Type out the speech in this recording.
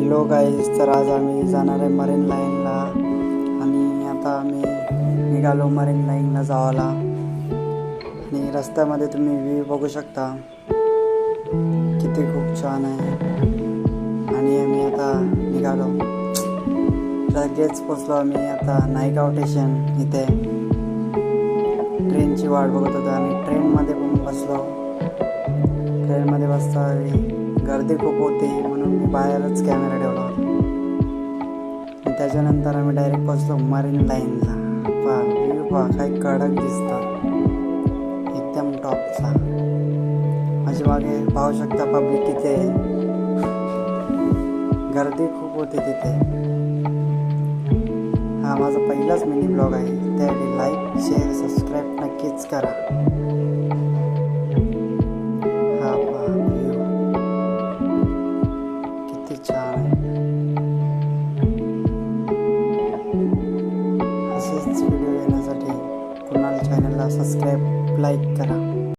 Hello guys, तर आज आम्ही जाणार आहे मरीन लाईनला आणि आता आम्ही निघालो मरीन लाईनला जावाला. आणि रस्त्यामध्ये तुम्ही व्ह्यू बघू शकता, किती खूप छान आहे. आणि आम्ही आता निघालो, लगेच पोचलो आम्ही आता नायगाव स्टेशन. इथे ट्रेनची वाट बघत होतो आणि ट्रेनमध्ये पण बसलो. ट्रेनमध्ये बसता गर्दी खूप होती म्हणून मी बाहेरच कॅमेरा ठेवला होता. आणि त्याच्यानंतर आम्ही डायरेक्ट पोचलो मरीन लाईनला. व्ह्यू काय कडक दिसतात, एकदम टॉपचा. माझ्या मागे पाहू शकता पब्लिक किती आहे, गर्दी खूप होती तिथे. हा माझा पहिलाच मिनी ब्लॉग आहे, त्यासाठी लाईक शेअर सबस्क्राईब नक्कीच करा. हा व्ह्यू किती छान आहे. असेच व्हिडिओ येण्यासाठी कुणाल चॅनलला सबस्क्राईब लाईक करा.